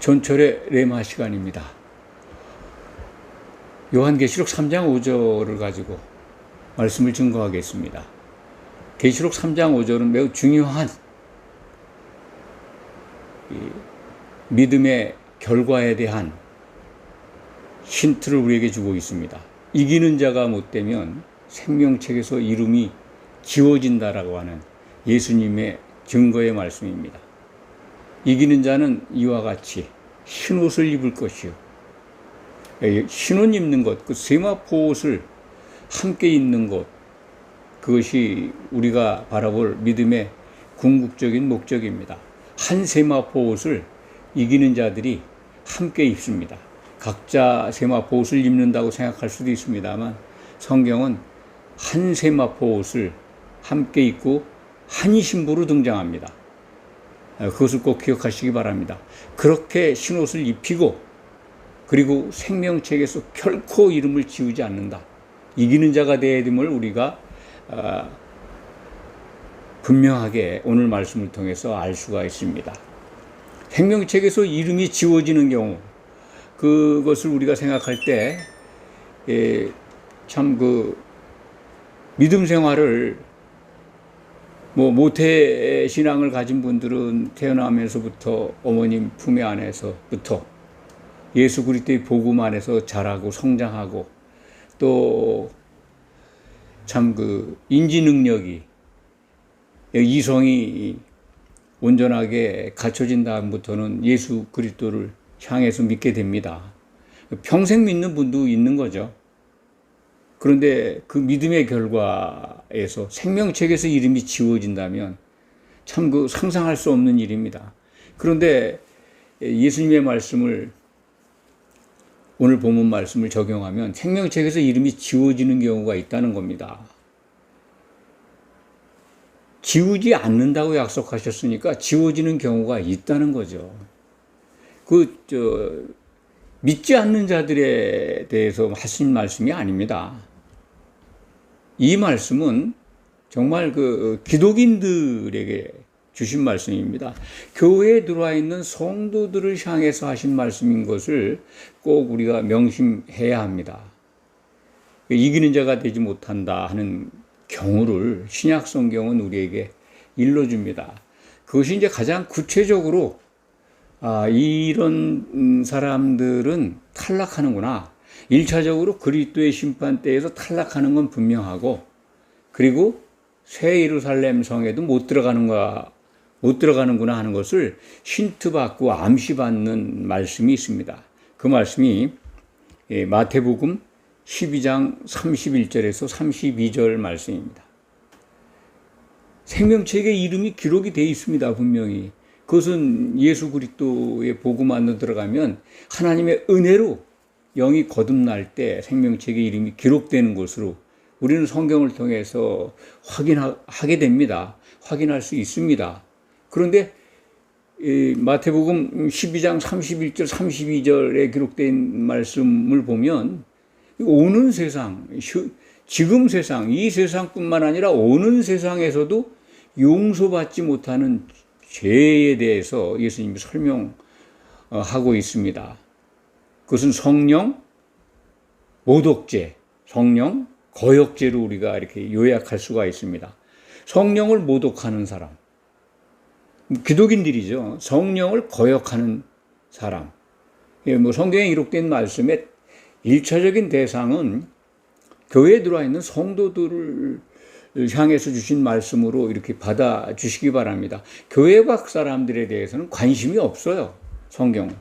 전철의 레마 시간입니다. 요한계시록 3장 5절을 가지고 말씀을 증거하겠습니다. 계시록 3장 5절은 매우 중요한 믿음의 결과에 대한 힌트를 우리에게 주고 있습니다. 이기는 자가 못되면 생명책에서 이름이 지워진다라고 하는 예수님의 증거의 말씀입니다. 이기는 자는 이와 같이 흰옷을 입을 것이요. 흰옷 입는 것, 그 세마포 옷을 함께 입는 것, 그것이 우리가 바라볼 믿음의 궁극적인 목적입니다. 한 세마포 옷을 이기는 자들이 함께 입습니다. 각자 세마포 옷을 입는다고 생각할 수도 있습니다만 성경은 한 세마포 옷을 함께 입고 한 신부로 등장합니다. 그것을 꼭 기억하시기 바랍니다. 그렇게 흰옷을 입히고 그리고 생명책에서 결코 이름을 지우지 않는다. 이기는 자가 되어야 됨을 우리가 분명하게 오늘 말씀을 통해서 알 수가 있습니다. 생명책에서 이름이 지워지는 경우, 그것을 우리가 생각할 때 참 믿음 생활을 모태 신앙을 가진 분들은 태어나면서부터 어머님 품에 안에서부터 예수 그리스도의 복음 안에서 자라고 성장하고 또 참 인지 능력이 이성이 온전하게 갖춰진 다음부터는 예수 그리스도를 향해서 믿게 됩니다. 평생 믿는 분도 있는 거죠. 그런데 그 믿음의 결과에서 생명책에서 이름이 지워진다면 참 상상할 수 없는 일입니다. 그런데 예수님의 말씀을 오늘 본문 말씀을 적용하면 생명책에서 이름이 지워지는 경우가 있다는 겁니다. 지우지 않는다고 약속하셨으니까 지워지는 경우가 있다는 거죠. 믿지 않는 자들에 대해서 하신 말씀이 아닙니다. 이 말씀은 정말 기독인들에게 주신 말씀입니다. 교회에 들어와 있는 성도들을 향해서 하신 말씀인 것을 꼭 우리가 명심해야 합니다. 이기는 자가 되지 못한다 하는 경우를 신약 성경은 우리에게 일러줍니다. 그것이 이제 가장 구체적으로 이런 사람들은 탈락하는구나. 1차적으로 그리스도의 심판대에서 탈락하는 건 분명하고, 그리고 새 예루살렘 성에도 못 들어가는구나 하는 것을 힌트받고 암시받는 말씀이 있습니다. 그 말씀이 마태복음 12장 31절에서 32절 말씀입니다. 생명책에 이름이 기록이 되어 있습니다. 분명히. 그것은 예수 그리스도의 복음 안으로 들어가면 하나님의 은혜로 영이 거듭날 때 생명책에 이름이 기록되는 것으로 우리는 성경을 통해서 확인하게 됩니다. 확인할 수 있습니다. 그런데 마태복음 12장 31절 32절에 기록된 말씀을 보면 오는 세상, 지금 세상, 이 세상뿐만 아니라 오는 세상에서도 용서받지 못하는 죄에 대해서 예수님이 설명하고 있습니다. 그것은 성령 모독죄, 성령 거역죄로 우리가 이렇게 요약할 수가 있습니다. 성령을 모독하는 사람, 기독인들이죠. 성령을 거역하는 사람. 성경에 기록된 말씀의 1차적인 대상은 교회에 들어와 있는 성도들을 향해서 주신 말씀으로 이렇게 받아주시기 바랍니다. 교회 밖 사람들에 대해서는 관심이 없어요. 성경은.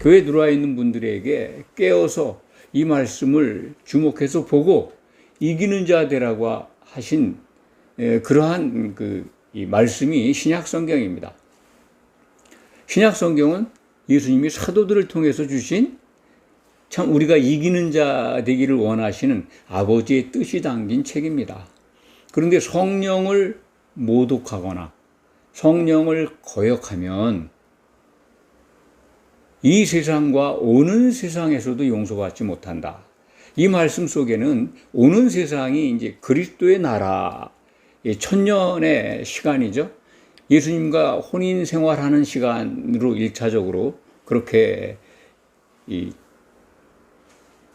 교회에 들어와 있는 분들에게 깨어서 이 말씀을 주목해서 보고 이기는 자 되라고 하신 그러한 이 말씀이 신약 성경입니다. 신약 성경은 예수님이 사도들을 통해서 주신 참 우리가 이기는 자 되기를 원하시는 아버지의 뜻이 담긴 책입니다. 그런데 성령을 모독하거나 성령을 거역하면 이 세상과 오는 세상에서도 용서받지 못한다. 이 말씀 속에는 오는 세상이 이제 그리스도의 나라, 천년의 시간이죠. 예수님과 혼인 생활하는 시간으로 1차적으로 그렇게 이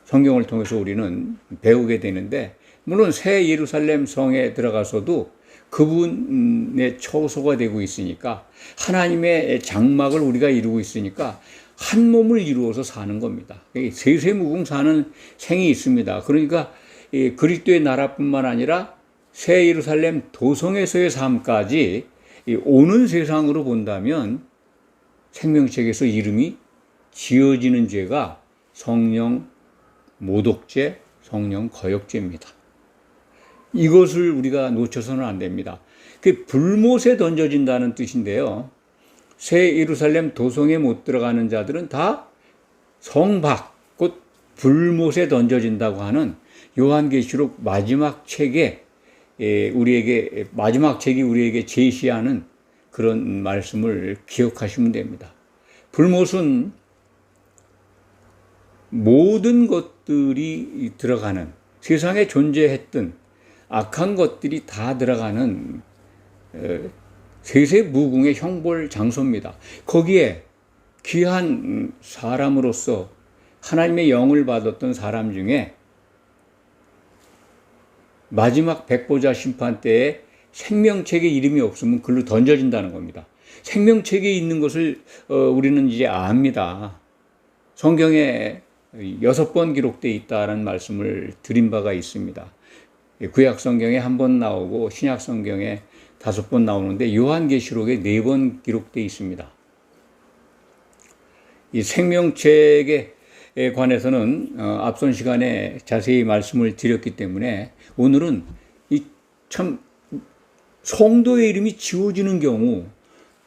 성경을 통해서 우리는 배우게 되는데, 물론 새 예루살렘 성에 들어가서도 그분의 처소가 되고 있으니까, 하나님의 장막을 우리가 이루고 있으니까 한 몸을 이루어서 사는 겁니다. 세세무궁 사는 생이 있습니다. 그러니까 그리스도의 나라뿐만 아니라 새 예루살렘 도성에서의 삶까지 오는 세상으로 본다면 생명책에서 이름이 지어지는 죄가 성령 모독죄, 성령 거역죄입니다. 이것을 우리가 놓쳐서는 안 됩니다. 그 불못에 던져진다는 뜻인데요. 새 예루살렘 도성에 못 들어가는 자들은 다 성밖, 곧 불못에 던져진다고 하는 요한계시록 마지막 책에 마지막 책이 우리에게 제시하는 그런 말씀을 기억하시면 됩니다. 불못은 모든 것들이 들어가는, 세상에 존재했던 악한 것들이 다 들어가는 세세무궁의 형벌 장소입니다. 거기에 귀한 사람으로서 하나님의 영을 받았던 사람 중에 마지막 백보자 심판 때에 생명책에 이름이 없으면 글로 던져진다는 겁니다. 생명책에 있는 것을 우리는 이제 압니다. 성경에 6번 기록되어 있다는 말씀을 드린 바가 있습니다. 구약 성경에 1번 나오고 신약 성경에 5번 나오는데 요한계시록에 4번 기록되어 있습니다. 이 생명책에 관해서는 앞선 시간에 자세히 말씀을 드렸기 때문에 오늘은 이 참 성도의 이름이 지워지는 경우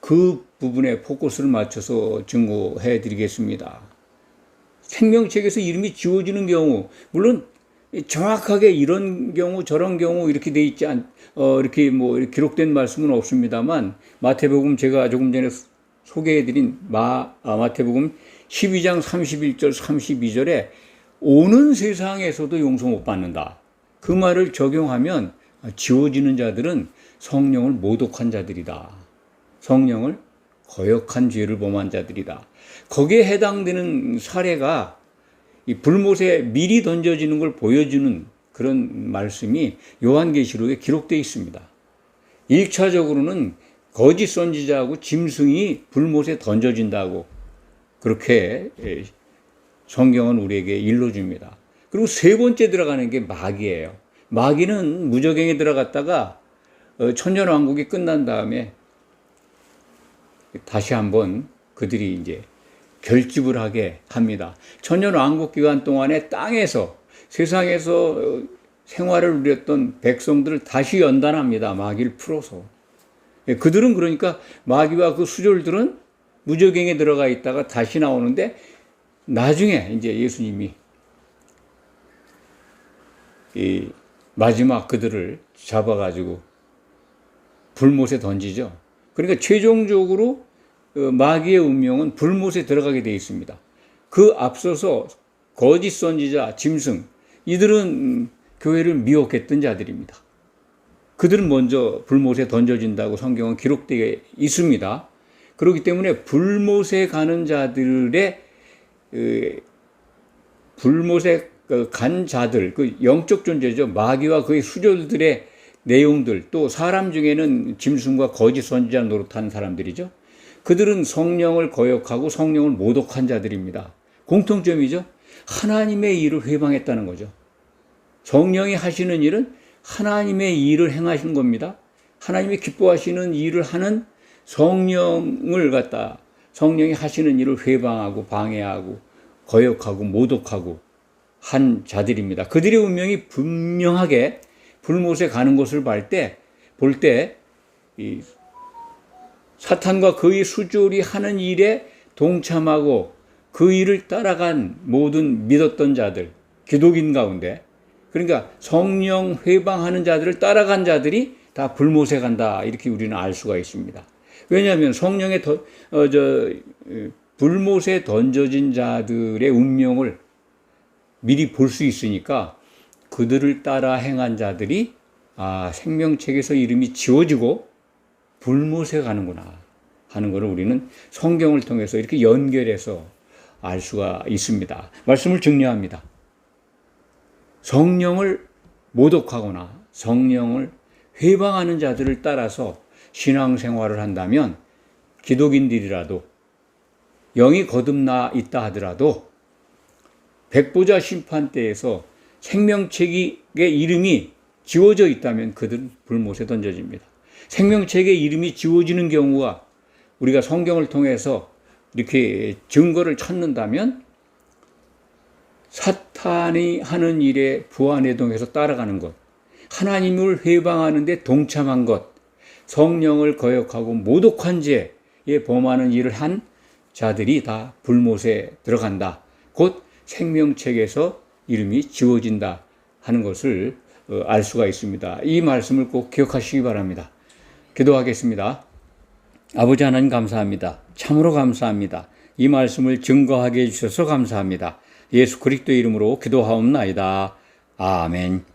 그 부분에 포커스를 맞춰서 증거해 드리겠습니다. 생명책에서 이름이 지워지는 경우, 물론 정확하게 이런 경우 저런 경우 이렇게 돼 있지 이렇게 기록된 말씀은 없습니다만, 마태복음 제가 조금 전에 소개해드린 마태복음 12장 31절 32절에 오는 세상에서도 용서 못 받는다, 그 말을 적용하면 지워지는 자들은 성령을 모독한 자들이다, 성령을 거역한 죄를 범한 자들이다. 거기에 해당되는 사례가 이 불못에 미리 던져지는 걸 보여주는 그런 말씀이 요한계시록에 기록되어 있습니다. 1차적으로는 거짓 선지자하고 짐승이 불못에 던져진다고 그렇게 성경은 우리에게 일러줍니다. 그리고 세 번째 들어가는 게 마귀예요. 마귀는 무저갱에 들어갔다가 천년왕국이 끝난 다음에 다시 한번 그들이 이제 결집을 하게 합니다. 천년왕국 기간 동안에 땅에서, 세상에서 생활을 누렸던 백성들을 다시 연단합니다. 마귀를 풀어서. 그들은 그러니까 마귀와 그 수졸들은 무저갱에 들어가 있다가 다시 나오는데, 나중에 이제 예수님이 이 마지막 그들을 잡아가지고 불못에 던지죠. 그러니까 최종적으로 마귀의 운명은 불못에 들어가게 되어 있습니다. 그 앞서서 거짓 선지자, 짐승, 이들은 교회를 미혹했던 자들입니다. 그들은 먼저 불못에 던져진다고 성경은 기록되어 있습니다. 그렇기 때문에 불못에 가는 자들의 불못에 간 자들, 그 영적 존재죠. 마귀와 그의 수졸들의 내용들, 또 사람 중에는 짐승과 거짓 선지자 노릇한 사람들이죠. 그들은 성령을 거역하고 성령을 모독한 자들입니다. 공통점이죠. 하나님의 일을 회방했다는 거죠. 성령이 하시는 일은 하나님의 일을 행하시는 겁니다. 하나님이 기뻐하시는 일을 하는 성령을 갖다 성령이 하시는 일을 회방하고 방해하고 거역하고 모독하고 한 자들입니다. 그들의 운명이 분명하게 불못에 가는 것을 볼 때 사탄과 그의 수졸이 하는 일에 동참하고 그 일을 따라간 모든 믿었던 자들, 기독인 가운데, 그러니까 성령 회방하는 자들을 따라간 자들이 다 불못에 간다, 이렇게 우리는 알 수가 있습니다. 왜냐하면 성령의 불못에 던져진 자들의 운명을 미리 볼 수 있으니까 그들을 따라 행한 자들이 생명책에서 이름이 지워지고 불못에 가는구나 하는 것을 우리는 성경을 통해서 이렇게 연결해서 알 수가 있습니다. 말씀을 정리합니다. 성령을 모독하거나 성령을 회방하는 자들을 따라서 신앙생활을 한다면 기독인들이라도 영이 거듭나 있다 하더라도 백보자 심판대에서 생명책의 이름이 지워져 있다면 그들은 불못에 던져집니다. 생명책의 이름이 지워지는 경우가 우리가 성경을 통해서 이렇게 증거를 찾는다면 사탄이 하는 일에 부안해동해서 따라가는 것, 하나님을 회방하는 데 동참한 것, 성령을 거역하고 모독한 죄에 범하는 일을 한 자들이 다 불못에 들어간다. 곧 생명책에서 이름이 지워진다 하는 것을 알 수가 있습니다. 이 말씀을 꼭 기억하시기 바랍니다. 기도하겠습니다. 아버지 하나님 감사합니다. 참으로 감사합니다. 이 말씀을 증거하게 해주셔서 감사합니다. 예수 그리스도의 이름으로 기도하옵나이다. 아멘.